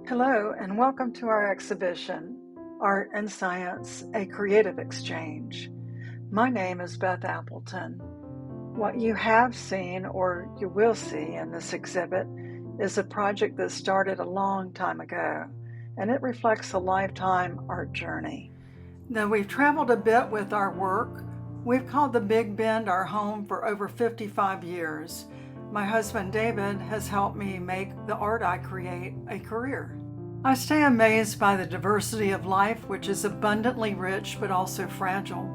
Hello and welcome to our exhibition, Art and Science, a Creative Exchange. My name is Beth Appleton. What you have seen or you will see in this exhibit is a project that started a long time ago, and it reflects a lifetime art journey. Though we've traveled a bit with our work, we've called the Big Bend our home for over 55 years. My husband David has helped me make the art I create a career. I stay amazed by the diversity of life, which is abundantly rich but also fragile.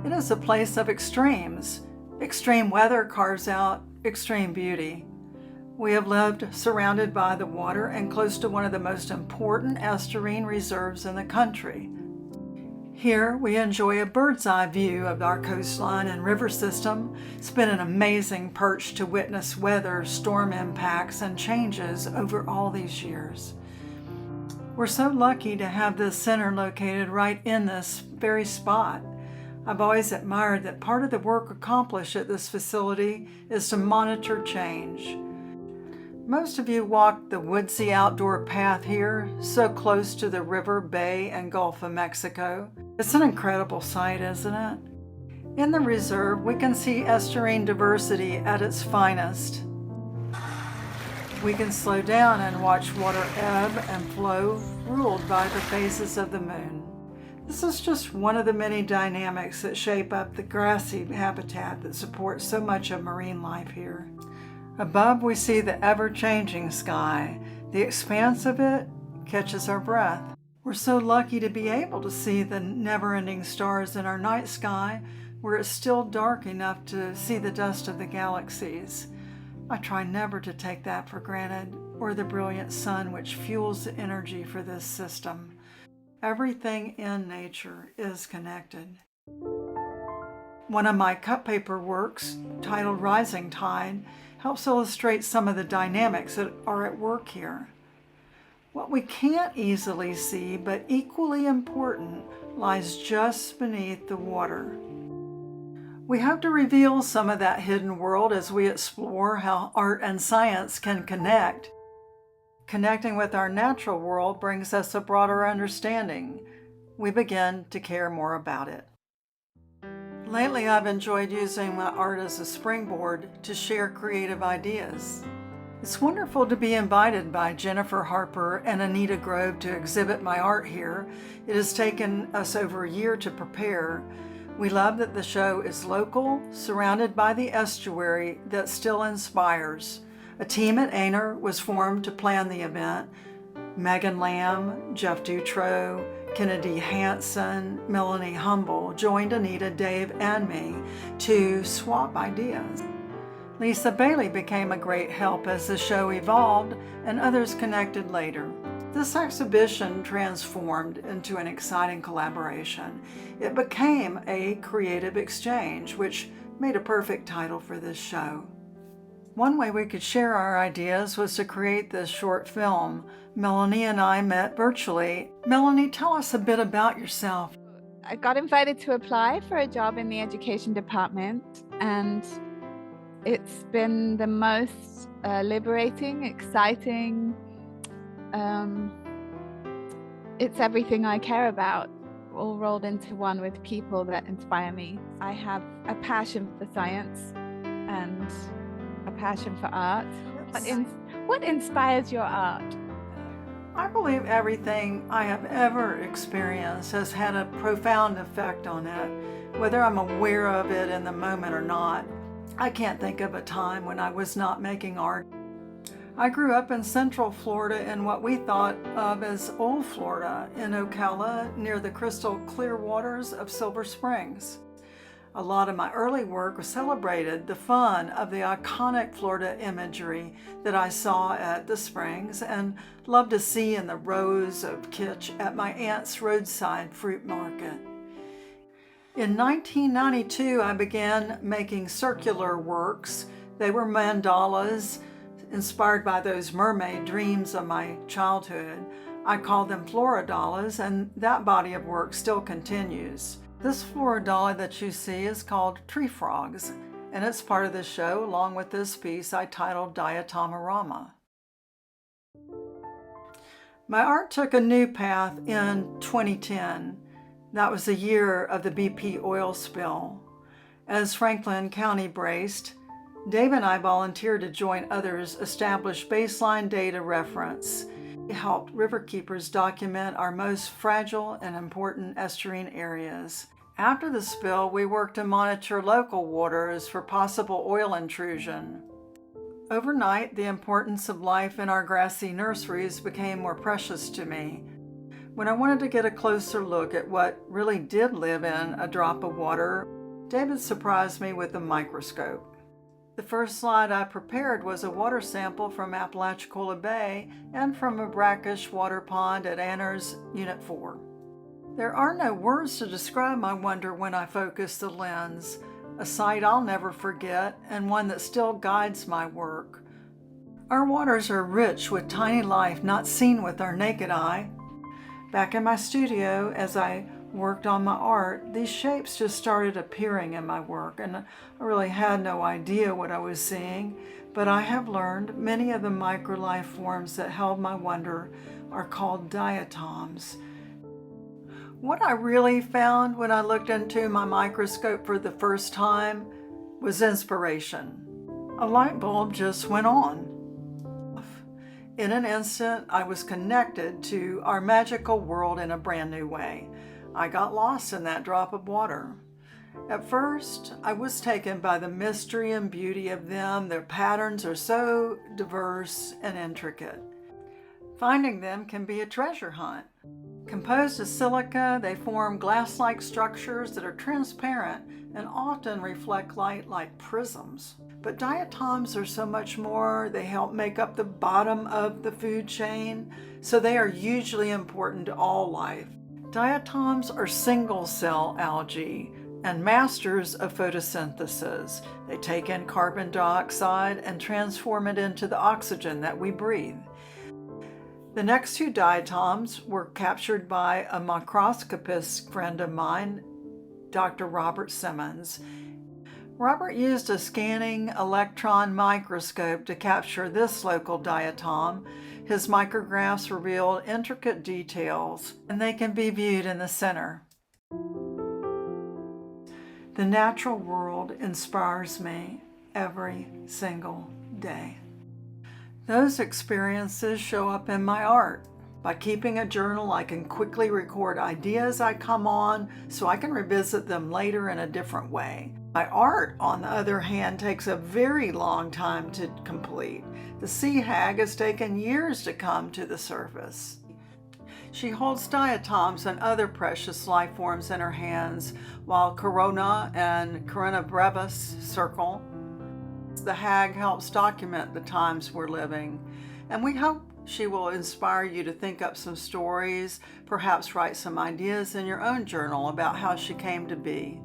It is a place of extremes. Extreme weather carves out extreme beauty. We have lived surrounded by the water and close to one of the most important estuarine reserves in the country. Here we enjoy a bird's eye view of our coastline and river system. It's been an amazing perch to witness weather, storm impacts, and changes over all these years. We're so lucky to have this center located right in this very spot. I've always admired that part of the work accomplished at this facility is to monitor change. Most of you walk the woodsy outdoor path here, so close to the river, bay, and Gulf of Mexico. It's an incredible sight, isn't it? In the reserve, we can see estuarine diversity at its finest. We can slow down and watch water ebb and flow, ruled by the phases of the moon. This is just one of the many dynamics that shape up the grassy habitat that supports so much of marine life here. Above, we see the ever-changing sky. The expanse of it catches our breath. We're so lucky to be able to see the never-ending stars in our night sky, where it's still dark enough to see the dust of the galaxies. I try never to take that for granted, or the brilliant sun which fuels the energy for this system. Everything in nature is connected. One of my cut paper works, titled Rising Tide, helps illustrate some of the dynamics that are at work here. What we can't easily see, but equally important, lies just beneath the water. We hope to reveal some of that hidden world as we explore how art and science can connect. Connecting with our natural world brings us a broader understanding. We begin to care more about it. Lately, I've enjoyed using my art as a springboard to share creative ideas. It's wonderful to be invited by Jennifer Harper and Anita Grove to exhibit my art here. It has taken us over a year to prepare. We love that the show is local, surrounded by the estuary that still inspires. A team at Aner was formed to plan the event. Megan Lamb, Jeff Dutro, Kennedy Hansen, Melanie Humble joined Anita, Dave, and me to swap ideas. Lisa Bailey became a great help as the show evolved and others connected later. This exhibition transformed into an exciting collaboration. It became a creative exchange, which made a perfect title for this show. One way we could share our ideas was to create this short film. Melanie and I met virtually. Melanie, tell us a bit about yourself. I got invited to apply for a job in the education department, and it's been the most liberating, exciting. It's everything I care about, all rolled into one with people that inspire me. I have a passion for science and a passion for art. What inspires your art? I believe everything I have ever experienced has had a profound effect on it, whether I'm aware of it in the moment or not. I can't think of a time when I was not making art. I grew up in Central Florida in what we thought of as Old Florida, in Ocala, near the crystal clear waters of Silver Springs. A lot of my early work celebrated the fun of the iconic Florida imagery that I saw at the springs and loved to see in the rows of kitsch at my aunt's roadside fruit market. In 1992, I began making circular works. They were mandalas, inspired by those mermaid dreams of my childhood. I called them floridalas, and that body of work still continues. This floridala that you see is called Tree Frogs, and it's part of the show along with this piece I titled Diatomorama. My art took a new path in 2010. That was the year of the BP oil spill. As Franklin County braced, Dave and I volunteered to join others establish baseline data reference. We helped riverkeepers document our most fragile and important estuarine areas. After the spill, we worked to monitor local waters for possible oil intrusion. Overnight, the importance of life in our grassy nurseries became more precious to me. When I wanted to get a closer look at what really did live in a drop of water, David surprised me with a microscope. The first slide I prepared was a water sample from Apalachicola Bay and from a brackish water pond at Anners, Unit 4. There are no words to describe my wonder when I focused the lens, a sight I'll never forget and one that still guides my work. Our waters are rich with tiny life not seen with our naked eye. Back in my studio, as I worked on my art, these shapes just started appearing in my work, and I really had no idea what I was seeing, but I have learned many of the microlife forms that held my wonder are called diatoms. What I really found when I looked into my microscope for the first time was inspiration. A light bulb just went on. In an instant, I was connected to our magical world in a brand new way. I got lost in that drop of water. At first, I was taken by the mystery and beauty of them. Their patterns are so diverse and intricate. Finding them can be a treasure hunt. Composed of silica, they form glass-like structures that are transparent and often reflect light like prisms. But diatoms are so much more. They help make up the bottom of the food chain, so they are hugely important to all life. Diatoms are single-cell algae and masters of photosynthesis. They take in carbon dioxide and transform it into the oxygen that we breathe. The next two diatoms were captured by a microscopist friend of mine, Dr. Robert Simmons. Robert used a scanning electron microscope to capture this local diatom. His micrographs revealed intricate details, and they can be viewed in the center. The natural world inspires me every single day. Those experiences show up in my art. By keeping a journal, I can quickly record ideas I come on so I can revisit them later in a different way. My art, on the other hand, takes a very long time to complete. The sea hag has taken years to come to the surface. She holds diatoms and other precious life forms in her hands, while Corona and Corona brevis circle. The hag helps document the times we're living, and we hope she will inspire you to think up some stories, perhaps write some ideas in your own journal about how she came to be.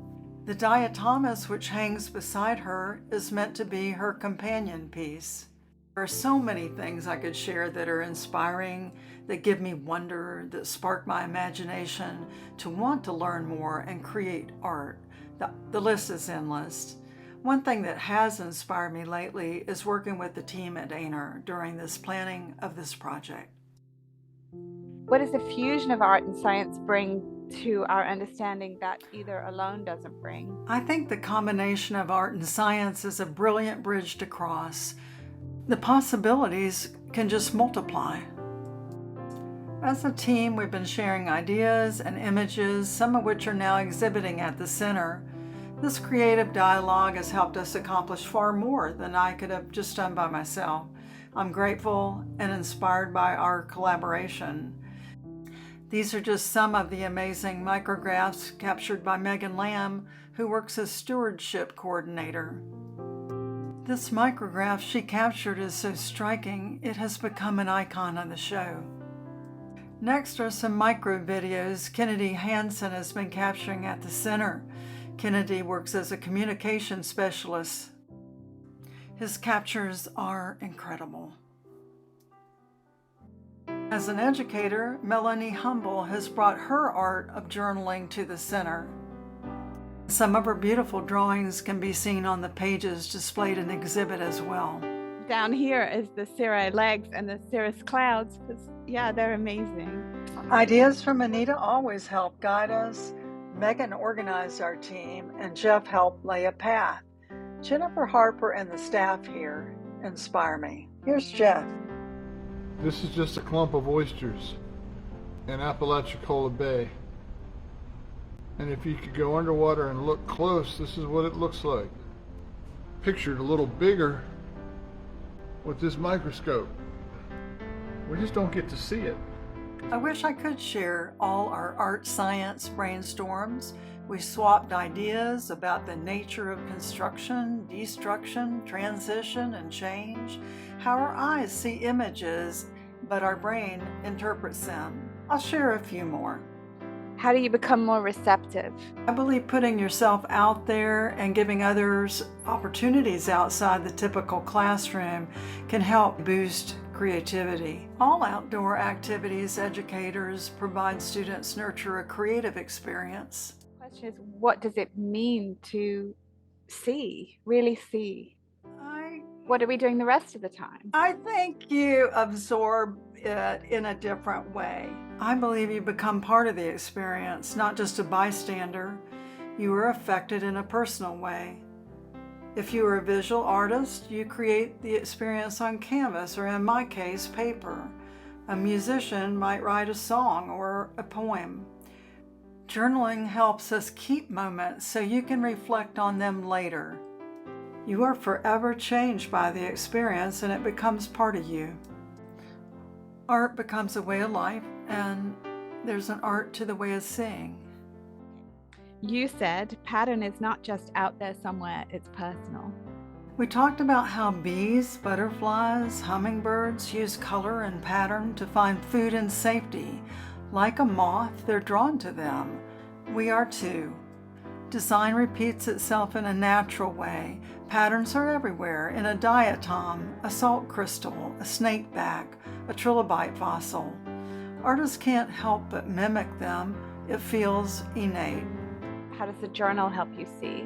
The diatomus which hangs beside her is meant to be her companion piece. There are so many things I could share that are inspiring, that give me wonder, that spark my imagination to want to learn more and create art. The list is endless. One thing that has inspired me lately is working with the team at Anners during this planning of this project. What does the fusion of art and science bring to our understanding that either alone doesn't bring? I think the combination of art and science is a brilliant bridge to cross. The possibilities can just multiply. As a team, we've been sharing ideas and images, some of which are now exhibiting at the center. This creative dialogue has helped us accomplish far more than I could have just done by myself. I'm grateful and inspired by our collaboration. These are just some of the amazing micrographs captured by Megan Lamb, who works as stewardship coordinator. This micrograph she captured is so striking, it has become an icon of the show. Next are some micro videos Kennedy Hansen has been capturing at the center. Kennedy works as a communication specialist. His captures are incredible. As an educator, Melanie Humble has brought her art of journaling to the center. Some of her beautiful drawings can be seen on the pages displayed in the exhibit as well. down here is the cirri legs and the cirrus clouds, because yeah, they're amazing. Ideas from Anita always help guide us. Megan organized our team, and Jeff helped lay a path. Jennifer Harper and the staff here inspire me. Here's Jeff. This is just a clump of oysters in Apalachicola Bay. And if you could go underwater and look close, this is what it looks like. Pictured a little bigger with this microscope. We just don't get to see it. I wish I could share all our art-science brainstorms. We swapped ideas about the nature of construction, destruction, transition, and change, how our eyes see images, but our brain interprets them. I'll share a few more. How do you become more receptive? I believe putting yourself out there and giving others opportunities outside the typical classroom can help boost creativity. All outdoor activities educators provide students nurture a creative experience. The question is, what does it mean to see, really see? What are we doing the rest of the time? I think you absorb it in a different way. I believe you become part of the experience, not just a bystander. You are affected in a personal way. If you are a visual artist, you create the experience on canvas, or in my case, paper. A musician might write a song or a poem. Journaling helps us keep moments so you can reflect on them later. You are forever changed by the experience, and it becomes part of you. Art becomes a way of life, and there's an art to the way of seeing. You said pattern is not just out there somewhere, it's personal. We talked about how bees, butterflies, hummingbirds use color and pattern to find food and safety. Like a moth, they're drawn to them. We are too. Design repeats itself in a natural way. Patterns are everywhere, in a diatom, a salt crystal, a snakeback, a trilobite fossil. Artists can't help but mimic them. It feels innate. How does the journal help you see?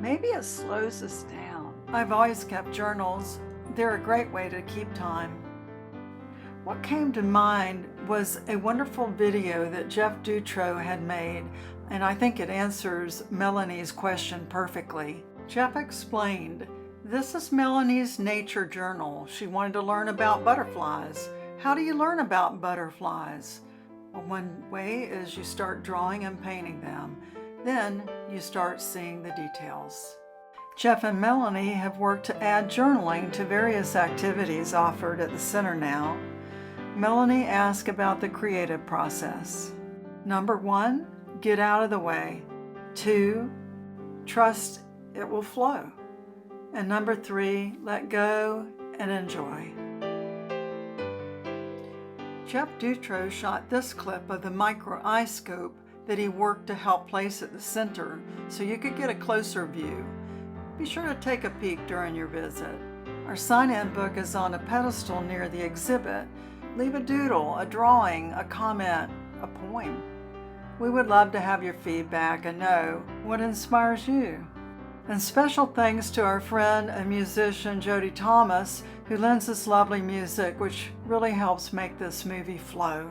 Maybe it slows us down. I've always kept journals. They're a great way to keep time. What came to mind was a wonderful video that Jeff Dutro had made, and I think it answers Melanie's question perfectly. Jeff explained, "This is Melanie's nature journal. She wanted to learn about butterflies. How do you learn about butterflies? Well, one way is you start drawing and painting them. Then you start seeing the details." Jeff and Melanie have worked to add journaling to various activities offered at the center now. Melanie asked about the creative process. Number 1, get out of the way. 2, trust it will flow. And number 3, let go and enjoy. Jeff Dutro shot this clip of the microscope that he worked to help place at the center so you could get a closer view. Be sure to take a peek during your visit. Our sign-in book is on a pedestal near the exhibit. Leave a doodle, a drawing, a comment, a poem. We would love to have your feedback and know what inspires you. And special thanks to our friend and musician Jody Thomas, who lends us lovely music, which really helps make this movie flow.